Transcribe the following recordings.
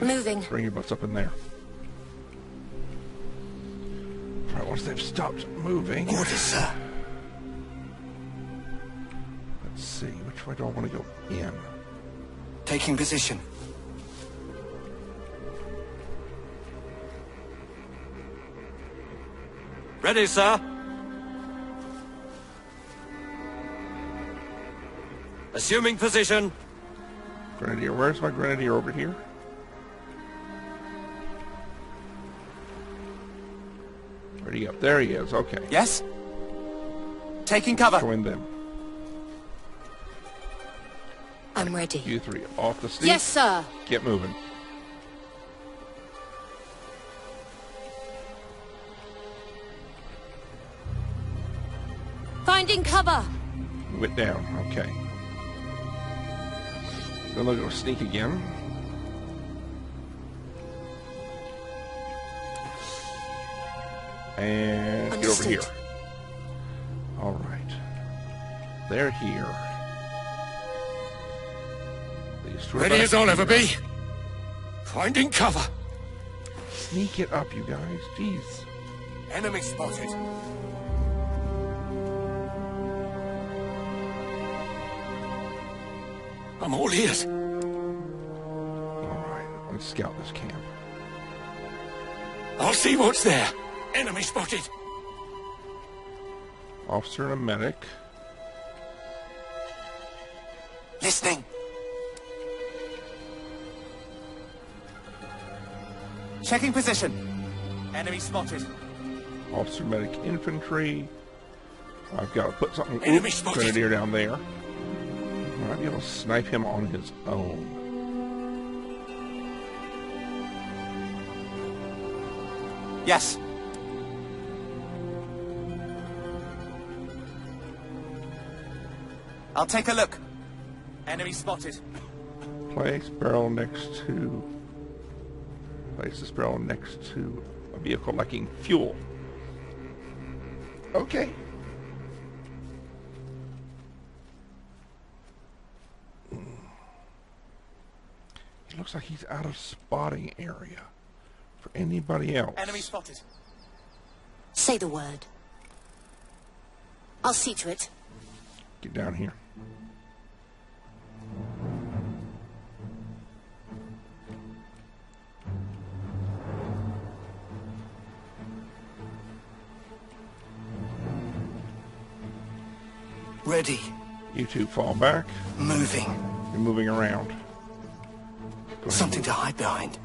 Moving. Bring your butts up in there. Alright, once they've stopped moving... Orders, sir. Let's see, which way do I want to go in? Taking position. Ready, sir. Assuming position. Grenadier, where's my Grenadier? Over here? Where'd he go? There he is, okay. Yes? Taking cover. Join them. I'm ready. You three, off the steep. Yes, sir. Get moving. Finding cover. Move it down, okay. Then they'll go sneak again. And get over here. All right. They're here. These two are Ready back as I'll ever here. be. Finding cover. Sneak it up, you guys. Jeez. Enemy spotted. I'm all ears. All right. Let's scout this camp. I'll see what's there. Enemy spotted. Officer and a medic. Listening. Checking position. Enemy spotted. Officer, medic, infantry. I've got to put something. Enemy spotted. Grenadier down there. I might be able to snipe him on his own. Yes. I'll take a look. Enemy spotted. Place barrel next to. Place this barrel next to a vehicle lacking fuel. Okay. It looks like he's out of spotting area for anybody else. Enemy spotted. Say the word. I'll see to it. Get down here. Ready. You two fall back. Moving. You're moving around. Go ahead. Something to hide behind.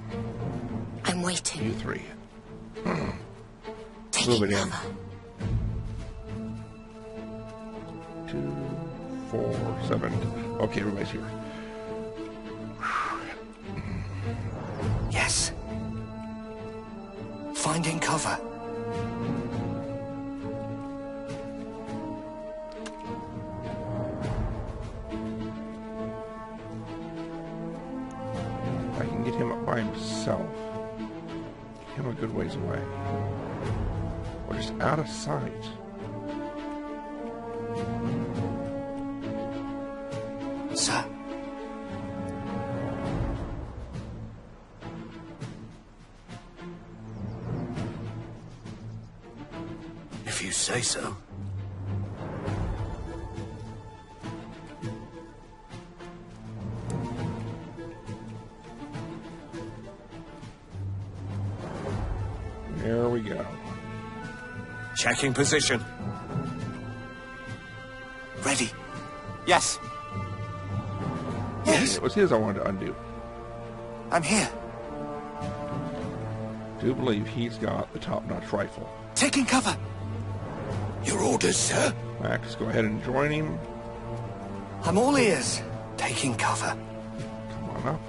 I'm waiting. You three. Taking Move it in. cover. 2, 4, 7. Okay, everybody's here. Yes. Finding cover. I can get him up by himself. Get him a good ways away. Or just out of sight. Sir. If you say so. There we go. Checking position. Ready. Yes. It was his I wanted to undo. I'm here. Do believe he's got the top-notch rifle. Taking cover. Your orders, sir. Max, go ahead and join him. I'm all ears. Taking cover. Come on up.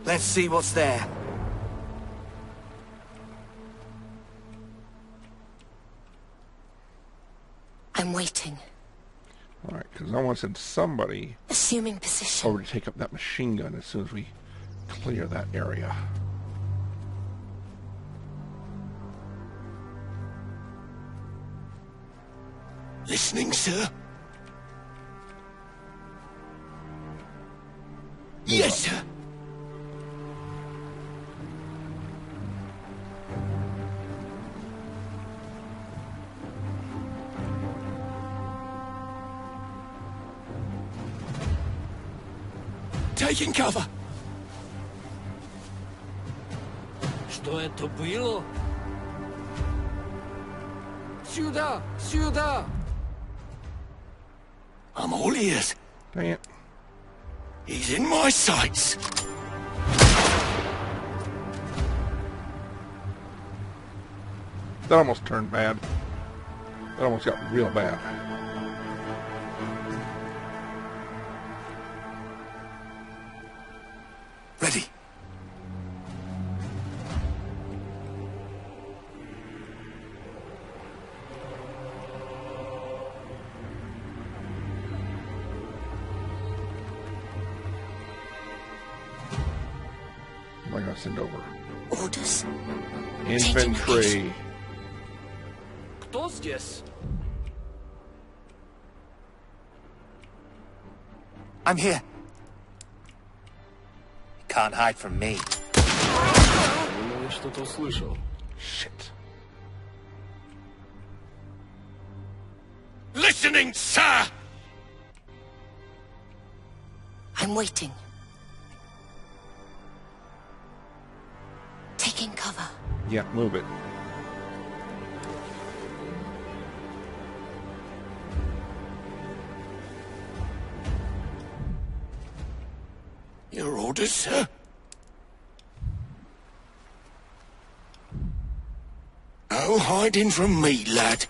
Let's see what's there. I'm waiting. All right, because I want to send somebody Assuming position. over to take up that machine gun as soon as we clear that area. Listening, sir? Yes, sir. Taking cover. Что это было? Сюда! Сюда! I'm all ears. Dang it. He's in my sights. That almost turned bad. That almost got real bad. Ready. What am I going to send over? Orders? Infantry. Кто здесь? I'm here. You can't hide from me. Я что-то услышал. Shit. Listening, sir! I'm waiting. Taking cover. Yeah, move it. Your orders, sir? No hiding from me, lad.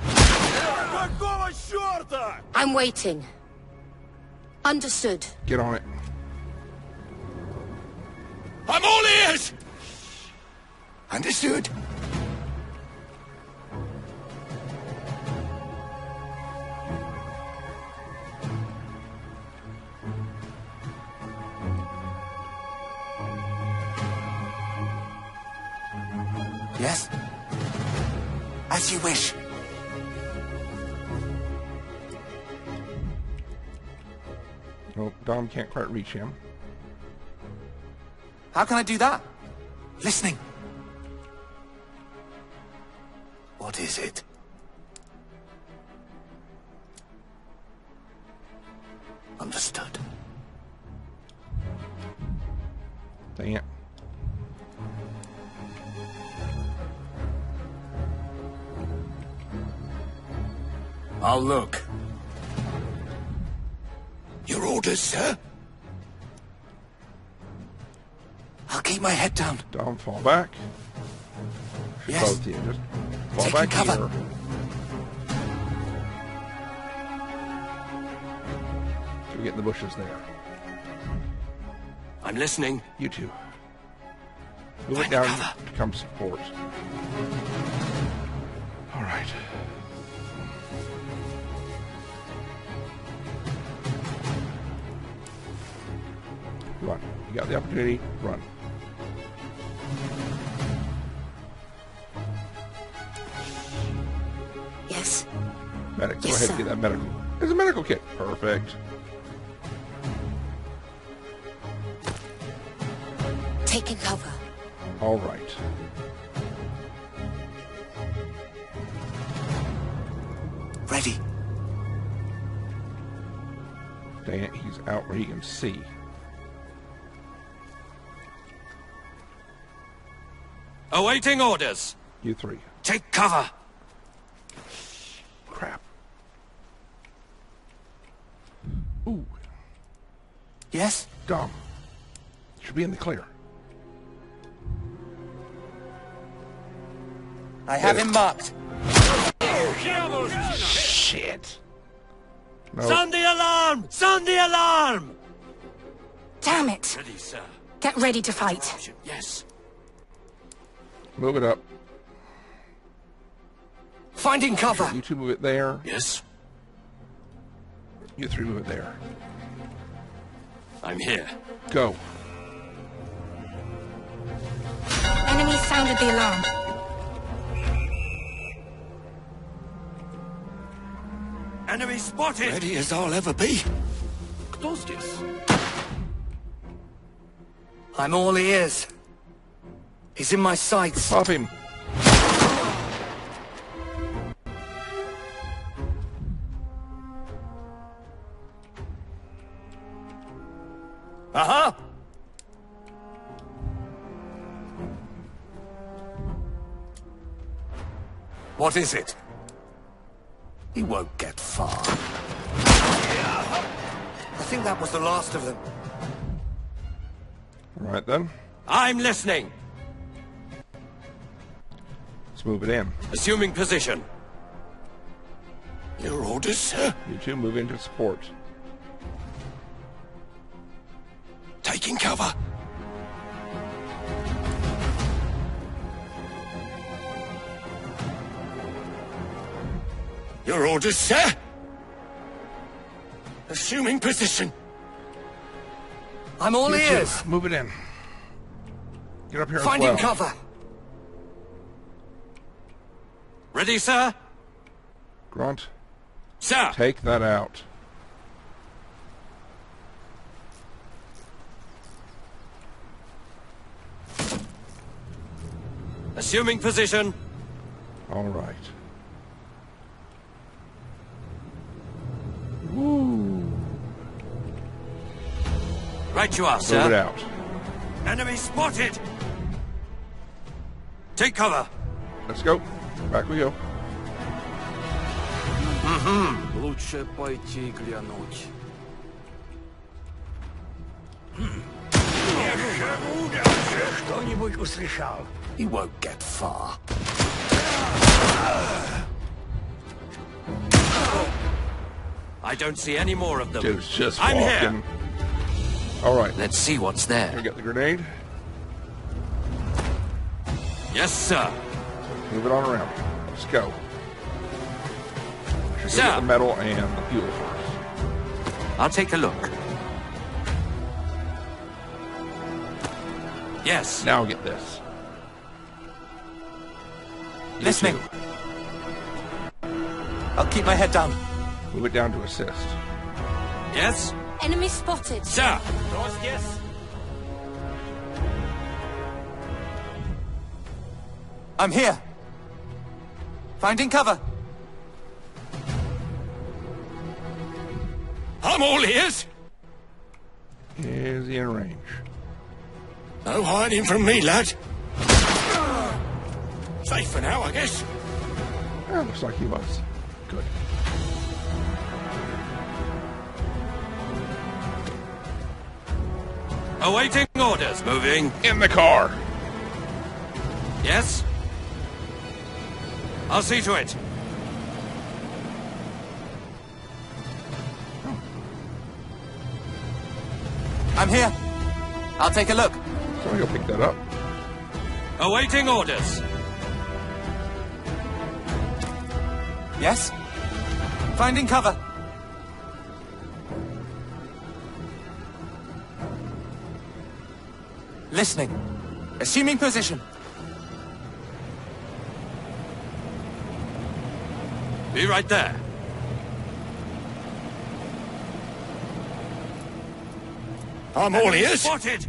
Какого черта? I'm waiting. Understood. Get on it. I'm all ears! Understood. Yes? As you wish. Nope, Dom can't quite reach him. How can I do that? Listening. What is it? Understood. Dang it. I'll look. Your orders, sir? I'll keep my head down. Dom, fall back. Yes. Both of you, just fall Taking back cover. here. So we get in the bushes there. I'm listening. You two. Move it Find down cover. to come support. All right. Run. You got the opportunity. Run. Yes. Medic. Go Yes, ahead sir. and get that medical. There's a medical kit. Perfect. Taking cover. All right. Ready. Dang it, he's out where he can see. Awaiting orders. You three. Take cover. Crap. Ooh, Yes? Dom. Should be in the clear. I have him marked. Shit. No. Sound the alarm! Sound the alarm! Damn it! Ready, sir. Get ready to fight. Option, yes. Move it up. Finding cover. You two move it there. Yes. You three move it there. I'm here. Go. Enemy sounded the alarm. Enemy spotted! Ready as I'll ever be. Кто здесь? I'm all ears. He's in my sights. Pop him. Uh-huh. What is it? He won't get far. I think that was the last of them. All right then. I'm listening. Let's move it in. Assuming position. Your orders, sir? You two move into support. Taking cover. Your orders, sir? Assuming position. I'm all You two, ears. move it in. Get up here Finding as well. cover. Ready, sir? Grunt, Sir! take that out. Assuming position. All right. Woo. Right you are, Move it sir. out. Enemy spotted! Take cover. Let's go. Back we go. Лучше пойти глянуть. Кто-нибудь услышал? He won't get far. I don't see any more of them. Dude's just I'm walking. here. All right. Let's see what's there. Here, get the grenade. Yes, sir. Move it on around. Let's go. Should go Sir. get the metal and the fuel first. I'll take a look. Yes. Now get this. You Listening. two, I'll keep my head down. move it down to assist. Yes? Enemy spotted. Sir! I'm here. Finding cover. I'm all ears. Is he in range? No hiding from me, lad. Safe for now, I guess. Yeah, looks like he was. Good. Awaiting orders. Moving. In the car. Yes? I'll see to it. I'm here. I'll take a look. Somebody go pick that up. Awaiting orders. Yes? Finding cover. Listening. Assuming position. Be right there. I'm all Enemy ears. spotted.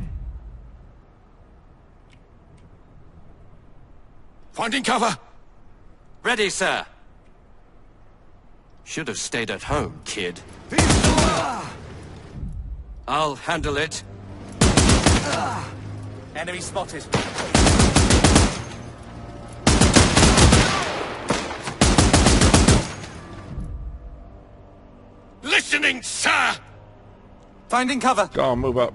Finding cover. Ready, sir. Should have stayed at home, kid. I'll handle it. Enemy spotted. Listening, sir. Finding cover. Go on, move up.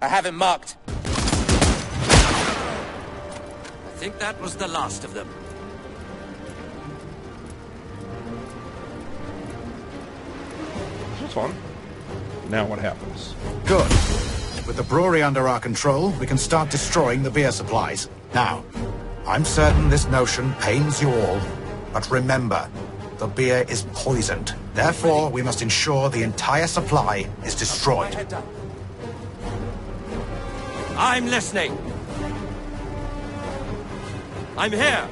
I have him marked. I think that was the last of them. This was fun. Now what happens? Good. With the brewery under our control, we can start destroying the beer supplies. Now, I'm certain this notion pains you all, but remember, the beer is poisoned. Therefore, we must ensure the entire supply is destroyed. Head down. I'm listening. I'm here.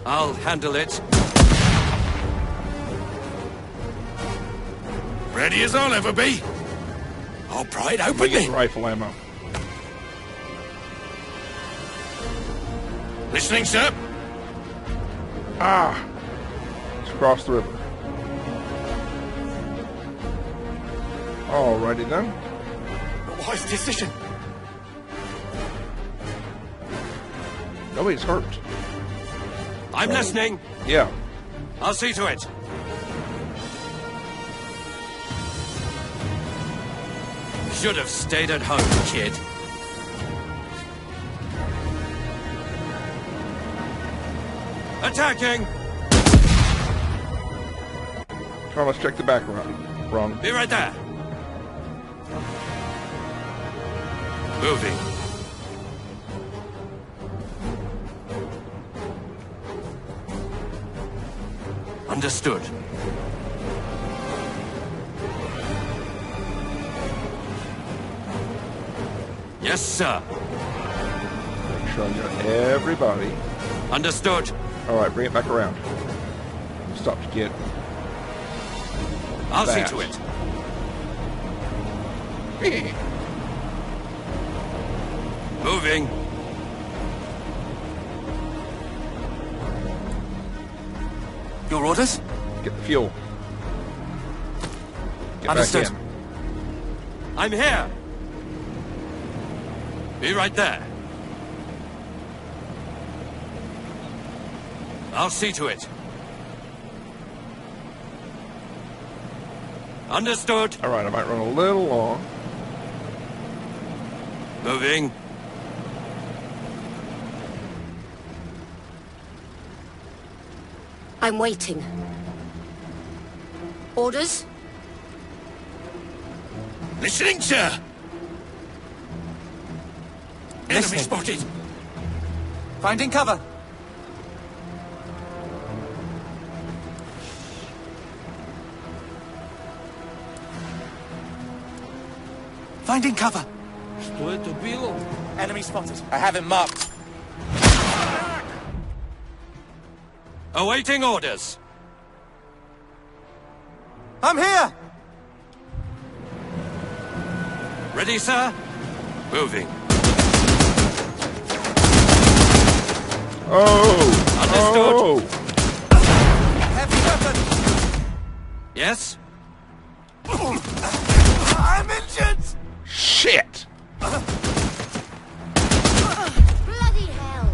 I'll handle it. Ready as I'll ever be. I'll pry it I'm open gonna get then. rifle ammo. Listening, sir? Ah! Let's cross the river. Alrighty then. A wise decision. Nobody's hurt. I'm listening. Yeah. I'll see to it. Should have stayed at home, kid. Attacking! Come on, let's check the back run. Be right there. Moving. Understood. Yes, sir. Make sure I got everybody. Understood. Alright, bring it back around. Stop to get I'll see that. to it. Moving. Your orders? Get the fuel. Get Understood. back in. I'm here. Be right there. I'll see to it. Understood. Alright, I might run a little long. Moving. I'm waiting. Orders? Listening, sir? Enemy Listening. spotted. Finding cover. Finding cover. Что это было? Enemy spotted. I have him marked. Awaiting orders. I'm here! Ready, sir? Moving. Oh! Understood. Oh! Heavy weapon! Yes? I'm injured! Shit! Bloody hell!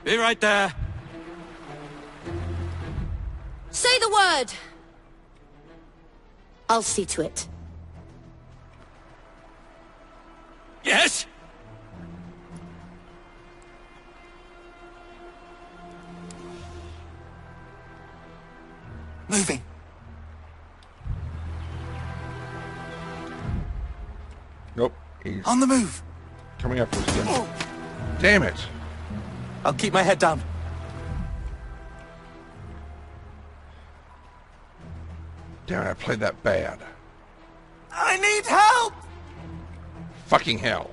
Be right there. Say the word! I'll see to it. Yes? Moving. Nope. He's On the move. coming after us again. Damn it! I'll keep my head down. Damn it, I played that bad. I need help! Fucking hell.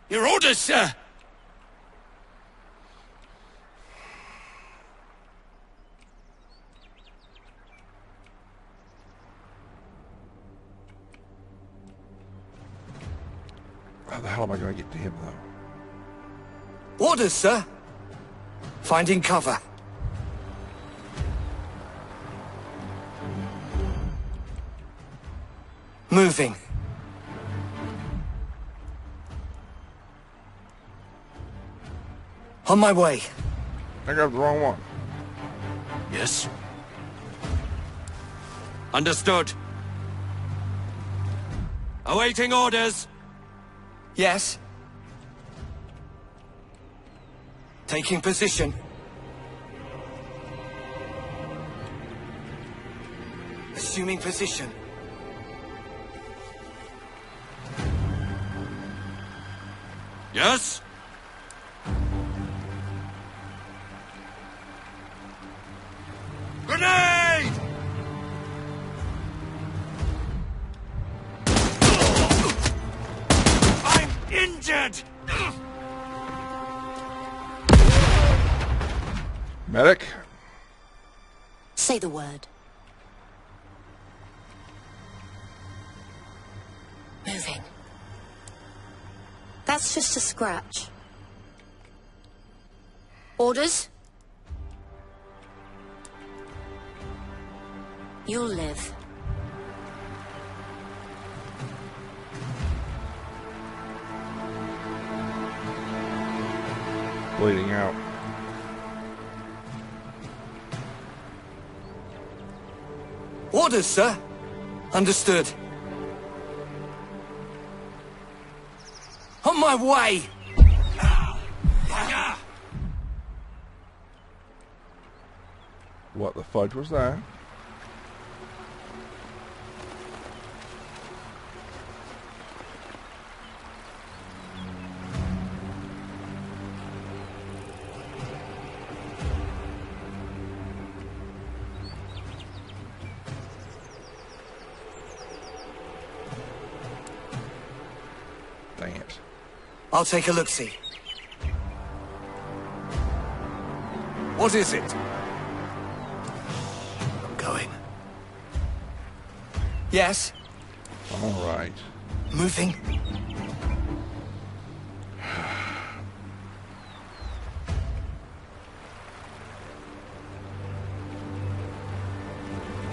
Your orders, sir? How the hell am I going to get to him, though? Orders, sir. Finding cover. Moving. On my way. I grabbed the wrong one. Yes. Understood. Awaiting orders. Yes. Taking position. Assuming position. Yes? injured! Medic. Say the word. Moving. That's just a scratch. Orders? You'll live. Bleeding out. Orders, sir. Understood. On my way! What the fudge was that? Dang it. I'll take a look-see. What is it? I'm going. Yes? All right. Moving.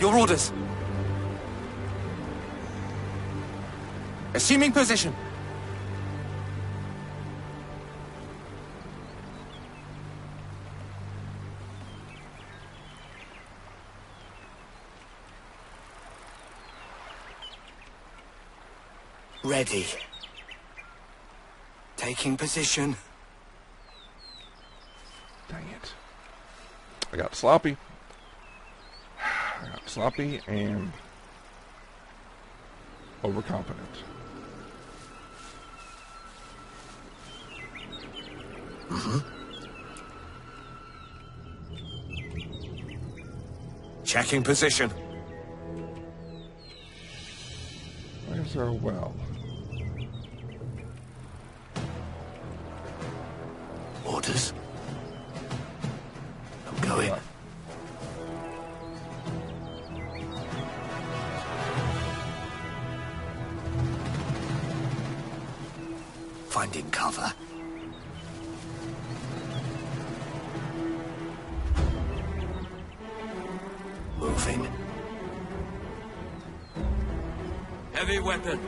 Your orders. Assuming position. Ready. Taking position. Dang it. I got sloppy. I got sloppy and overconfident. Checking position. Where's our well? Orders. I'm going. Finding cover. Moving. Heavy weapon.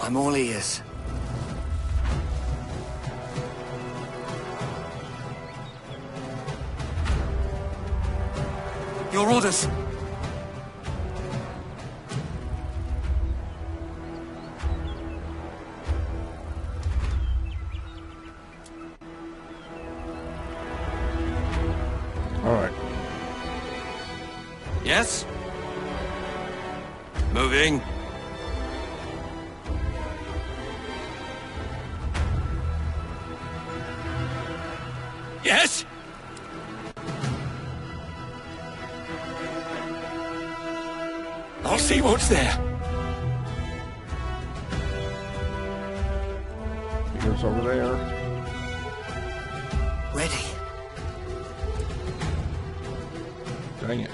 I'm all ears. Your orders. All right. Yes? Moving. Yes? I'll see what's there. Here's over there. Ready. Dang it.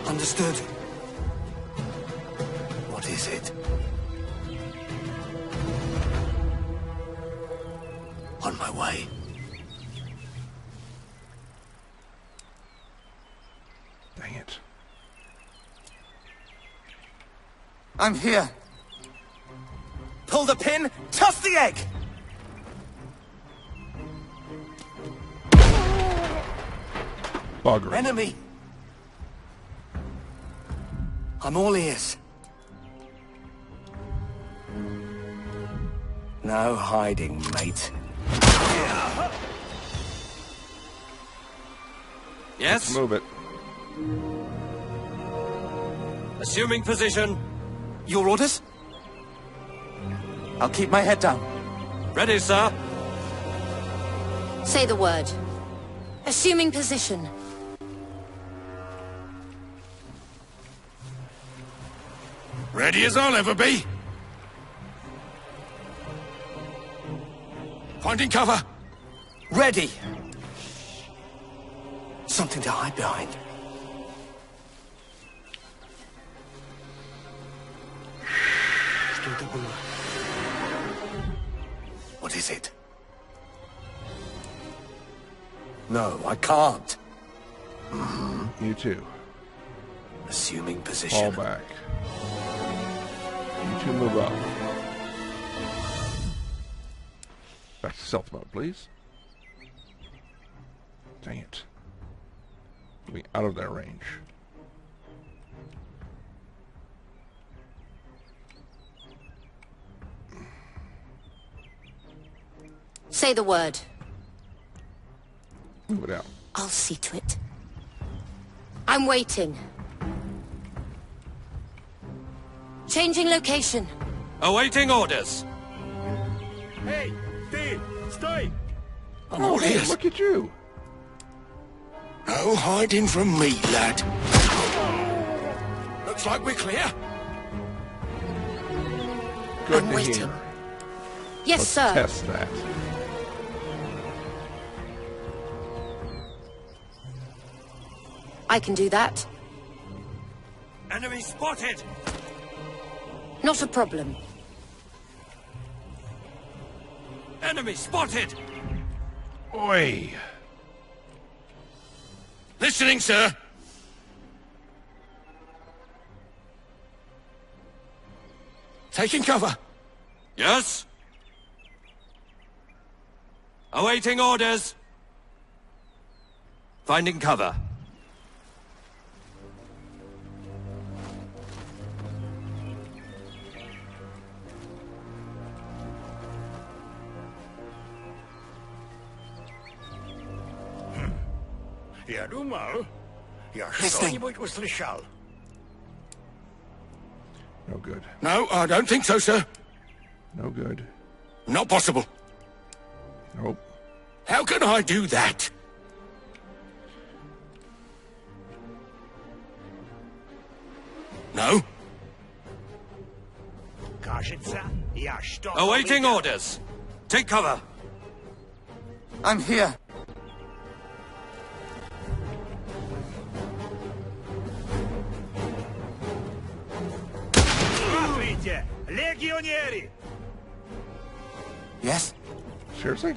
Understood. What is it? On my way. Dang it. I'm here. Pull the pin, toss the egg! Bugger. Enemy! I'm all ears. No hiding, mate. Yes? Move it. Assuming position. Your orders? I'll keep my head down. Ready, sir. Say the word. Assuming position. Ready as I'll ever be. Finding cover. Ready. Something to hide behind. What is it? No, I can't. You too. Assuming Fall position. back. You two move up. Back to stealth mode, please. Dang it. Be out of their range. Say the word. Move it out. I'll see to it. I'm waiting. Changing location. Awaiting orders. Hey, Dean, stay! I'm Oh, all hey, ears. look at you. No hiding from me, lad. Looks like we're clear. Good I'm to waiting. hear. Yes, Let's sir. test that. I can do that. Enemy spotted. Not a problem. Enemy spotted. Oi. Listening, sir. Taking cover. Yes. Awaiting orders. Finding cover. Я думал, я Listening. что-нибудь услышал. No good. No, I don't think so, sir. No good. Not possible. Nope. How can I do that? No. Кажется, я что-то Awaiting увидел. orders. Take cover. I'm here. Здравствуйте, легионеры! Yes? Seriously?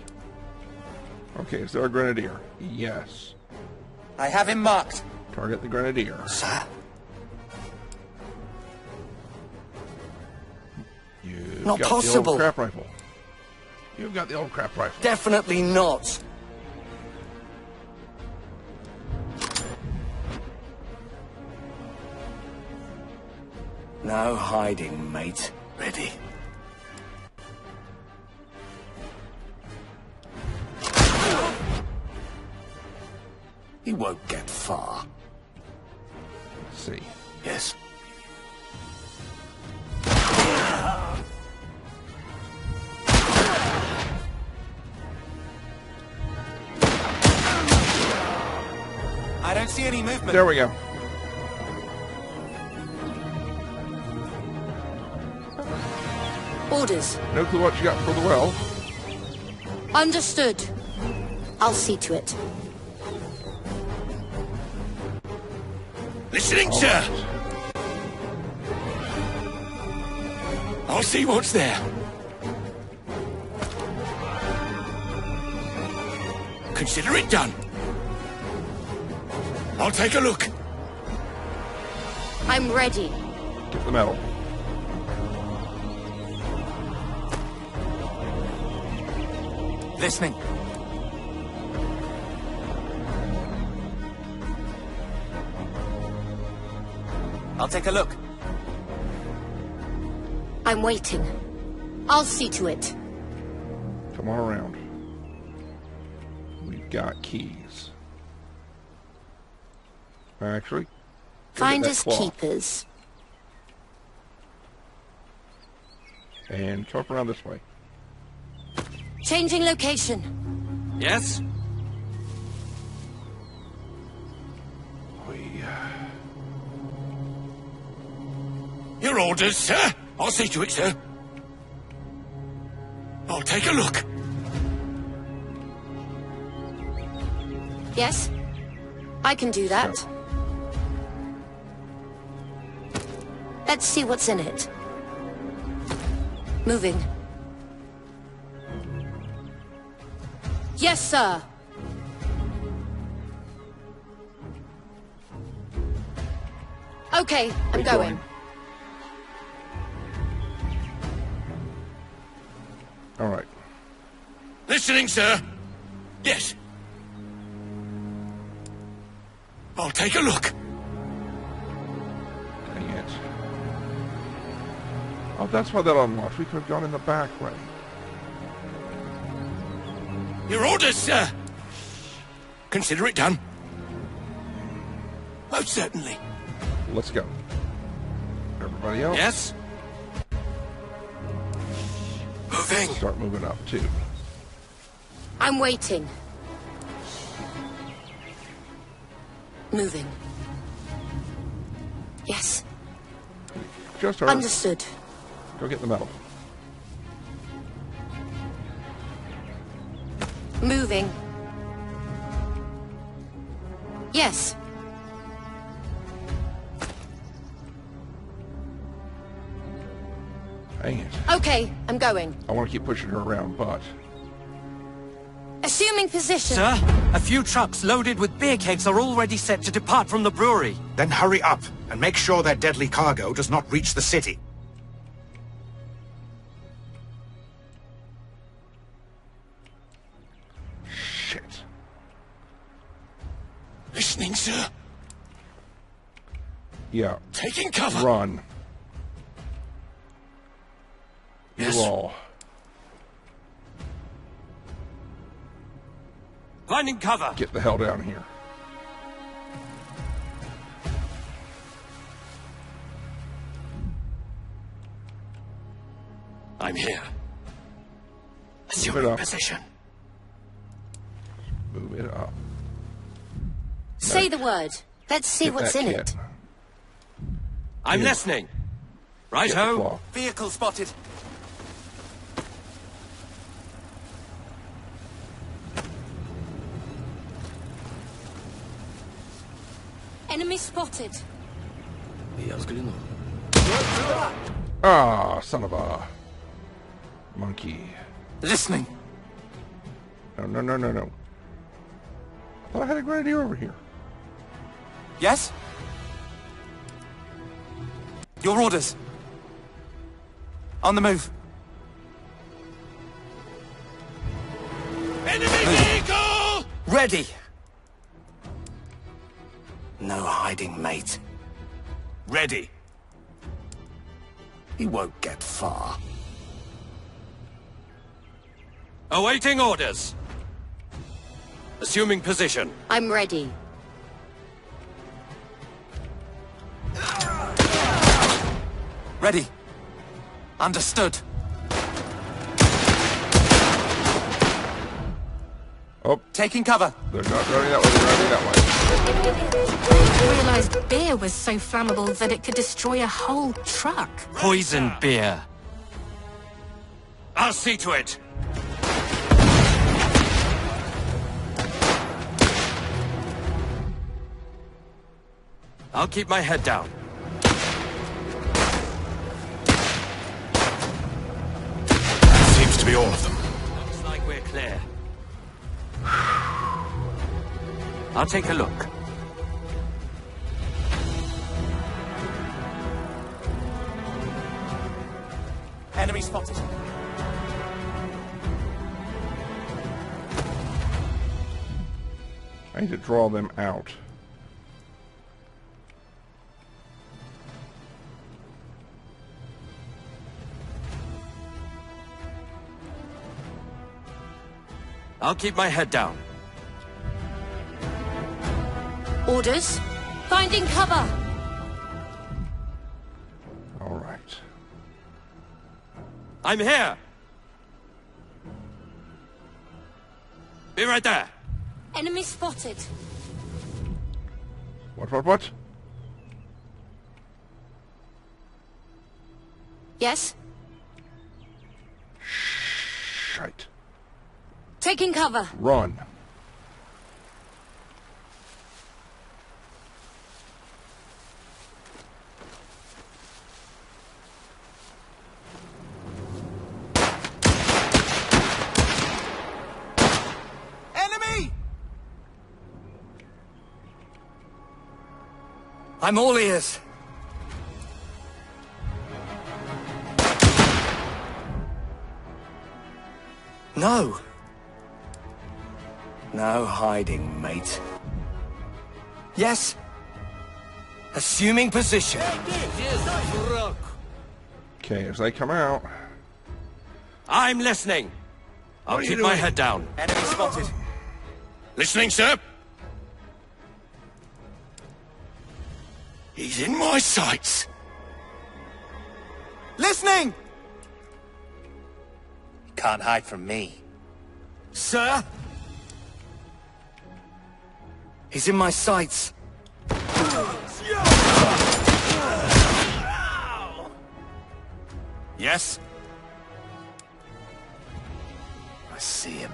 Okay, is there a grenadier? Yes. I have him marked. Target the grenadier. Sir? You've Not got possible. the old crap rifle. You've got the old crap rifle. Definitely not. No hiding, mate. Ready. He won't get far. Let's see. Yes. I don't see any movement. There we go. Orders. No clue what you got for the well. Understood. I'll see to it. Listening, sir. I'll see what's there. Consider it done. I'll take a look. I'm ready. Get the medal. Listening. I'll take a look. I'm waiting. I'll see to it. Come on around. We've got keys. Actually, go get that Finders cloth. keepers. And come up around this way. Changing location. Yes. Your orders, sir. I'll see to it, sir. I'll take a look. Yes? I can do that. Go. Let's see what's in it. Moving. Yes, sir. Okay, I'm going. All right. Listening, sir. Yes. I'll take a look. Dang it. Oh, that's why that unlocked. We could have gone in the back way. Your orders, sir. Consider it done. Most certainly. Let's go. Everybody else? Yes? Moving. Start moving up, too. I'm waiting. Moving. Yes. Just her. Understood. Go get the medal. Moving. Yes. Dang it. Okay, I'm going. I want to keep pushing her around, but... Assuming position. Sir, a few trucks loaded with beer kegs are already set to depart from the brewery. Then hurry up and make sure their deadly cargo does not reach the city. Shit. Listening, sir. Yeah. Taking cover. Run. Yes. You all. Finding cover. Get the hell down here. I'm here. Move it Assuming up. position. Move it up. Say the word. Let's see Get what's that in kid. it. I'm Here. listening. Get the Right-ho. claw. Vehicle spotted. Enemy spotted. Ah, son of a... monkey. Listening. No, no, no, no, no. I thought I had a grenadier over here. Yes? Your orders. On the move. Enemy vehicle! Ready. No hiding, mate. Ready. He won't get far. Awaiting orders. Assuming position. I'm ready. Ready. Understood. Oh, Taking cover. they're not running that way, they're running that way. I realized beer was so flammable that it could destroy a whole truck. Poison beer. I'll see to it. I'll keep my head down. Seems to be all of them. Looks like we're clear. I'll take a look. Enemy spotted. I need to draw them out. I'll keep my head down. Orders. Finding cover. All right. I'm here. Be right there. Enemy spotted. What? Yes? Shite. Taking cover. Run. Enemy! I'm all ears. No. No hiding, mate. Yes. Assuming position. Okay, as they come out. I'm listening. I'll keep my head down. Enemy spotted. Listening, sir? He's in my sights. Listening! Can't hide from me. Sir? He's in my sights. Yes? I see him.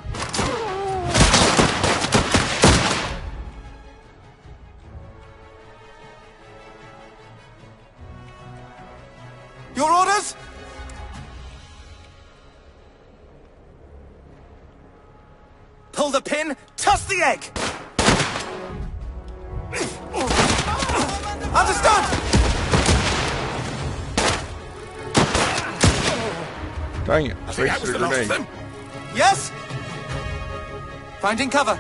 Your orders? Pull the pin, toss the egg! Understood! Dang it. I think that was the last of them. Yes? Finding cover.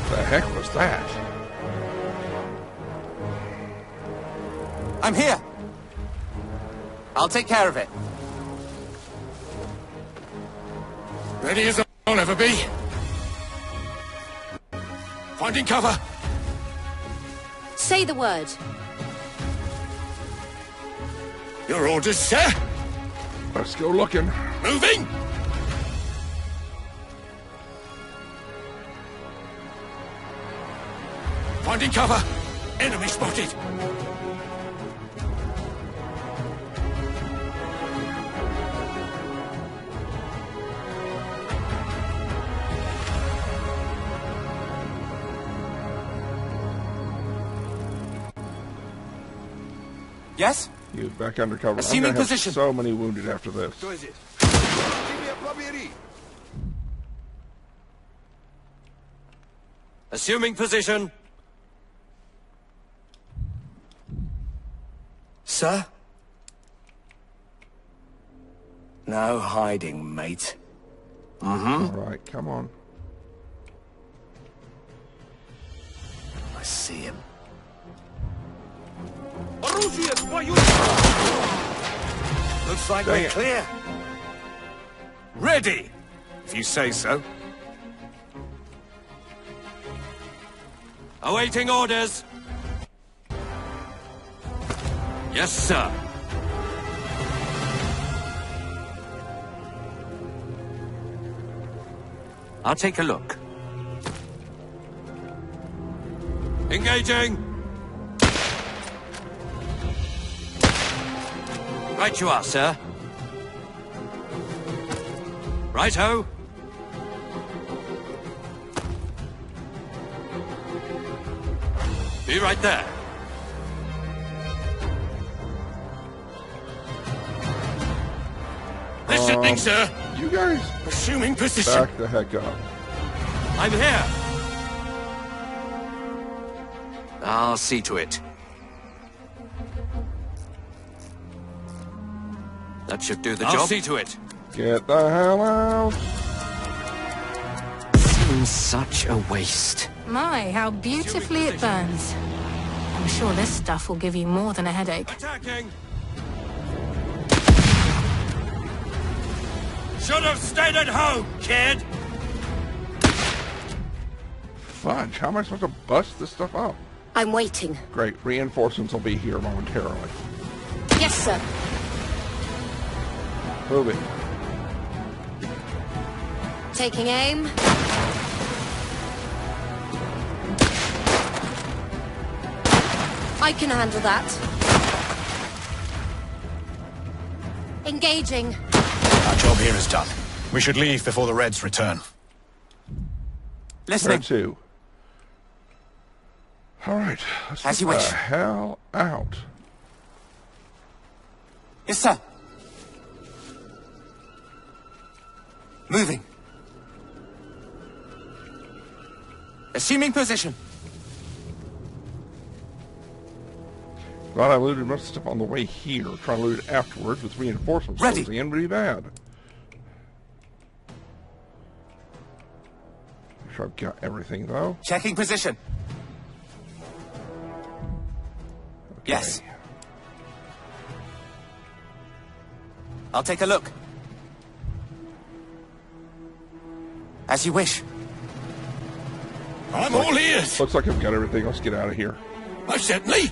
The heck was that? I'm here. I'll take care of it. Ready as I'll ever be. Finding cover. Say the word. Your orders, sir? Let's go looking. Moving! Finding cover. Enemy spotted. Yes? You back under cover. Assuming I'm gonna position. have so many wounded after this. Assuming position. Sir? No hiding, mate. All right, come on. I see him. Looks like Dang we're it. clear. Ready, if you say so. Awaiting orders. Yes, sir. I'll take a look. Engaging. Right you are, sir. Right-ho. Be right there. Listening, sir. You guys Assuming position. back the heck up. I'm here. I'll see to it. That should do the job. I'll see to it. Get the hell out. Seems such a waste. My, how beautifully it burns. I'm sure this stuff will give you more than a headache. Attacking. Should have stayed at home, kid. Fudge, how am I supposed to bust this stuff up? I'm waiting. Great, reinforcements will be here momentarily. Yes, sir. Move it. Taking aim. I can handle that. Engaging. Our job here is done. We should leave before the Reds return. Listening. Turn 2. Alright, let's As get you wish. the hell out. Yes, sir. Moving. Assuming position. Glad I looted most of the stuff on the way here. Trying to loot it afterwards with reinforcements Ready. closing in would be bad. Make sure I've got everything though. Checking position. Yes. Okay. I'll take a look. As you wish. I'm all ears. Looks like I've got everything. Let's get out of here. Most certainly.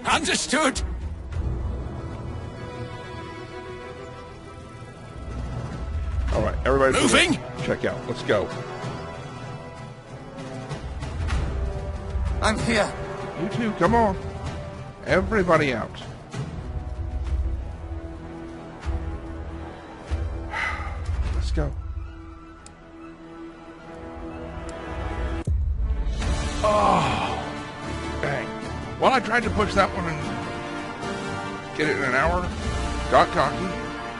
Understood. Alright, everybody Moving. check out. Let's go. I'm here. You two, come on. Everybody out. Let's go. Oh, dang. Well, I tried to push that one and get it in an hour. Got cocky.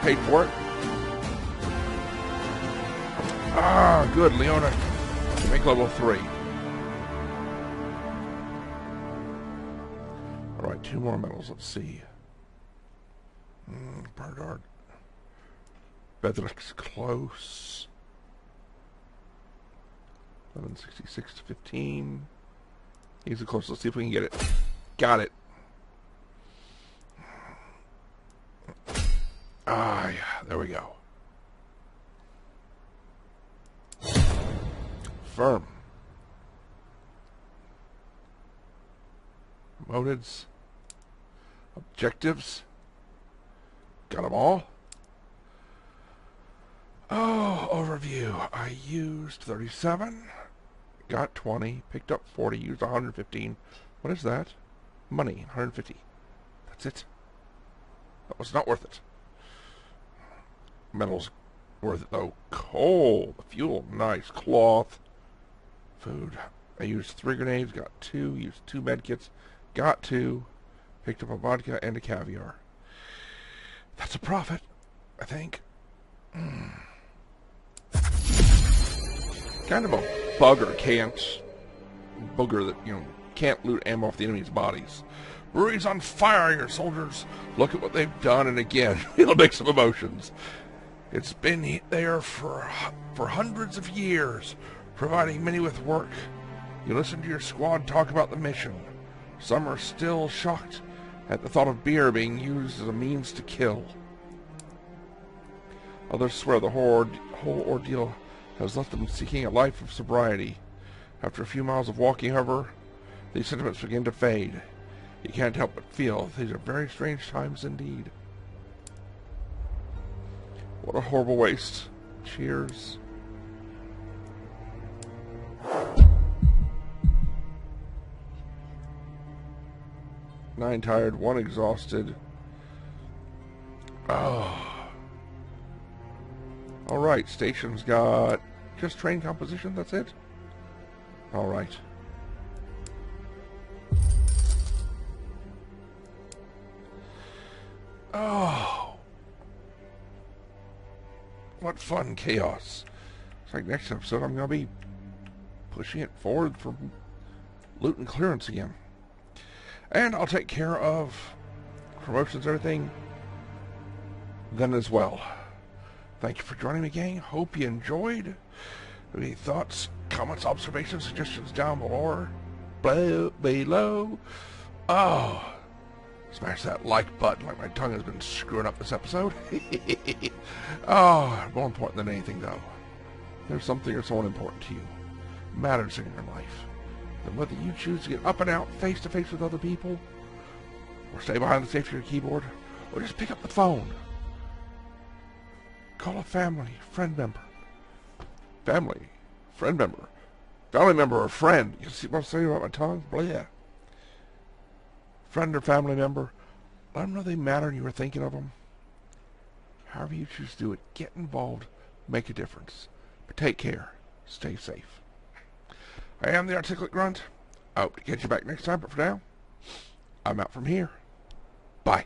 Paid for it. Ah, good, Leona. Make level 3. Alright, 2 more medals. Let's see. Bernard. Bedrick's close. 1166 to 15. He's the closest. Let's see if we can get it. Got it. Ah, yeah. There we go. Firm. Motives. Objectives. Got them all. Oh, overview. I used 37. Got 20. Picked up 40. Used 115. What is that? Money. 150. That's it. That was not worth it. Metal's worth it though. Coal. The fuel. Nice. Cloth. Food. I used 3 grenades. Got 2. Used 2 medkits. Got 2. Picked up a vodka and a caviar. That's a profit, I think. Kind of a booger that, can't loot ammo off the enemy's bodies. Brewery's on fire, your soldiers. Look at what they've done, and again, it'll make some emotions. It's been there for hundreds of years, providing many with work. You listen to your squad talk about the mission. Some are still shocked at the thought of beer being used as a means to kill. Others swear the whole ordeal has left them seeking a life of sobriety. After a few miles of walking, however, these sentiments begin to fade. You can't help but feel these are very strange times indeed. What a horrible waste. Cheers. Nine tired, 1 exhausted. Oh. Alright, station's got just train composition, that's it? Alright. Oh. What fun chaos. It's like next episode I'm going to be pushing it forward for loot and clearance again. And I'll take care of promotions and everything then as well. Thank you for joining me, gang. Hope you enjoyed. Any thoughts, comments, observations, suggestions down below. Oh, smash that like button like my tongue has been screwing up this episode. Oh, more important than anything, though. There's something or someone important to you. Matters in your life. Then whether you choose to get up and out face to face with other people, or stay behind the safety of your keyboard, or just pick up the phone. Call a family, friend member. Family, friend member, family member, or friend. You see what I'm saying about my tongue? Blah. Friend or family member, let them know they matter and you were thinking of them. However you choose to do it, get involved, make a difference. But take care. Stay safe. I am the Articulate Grunt. I hope to catch you back next time, but for now, I'm out from here. Bye.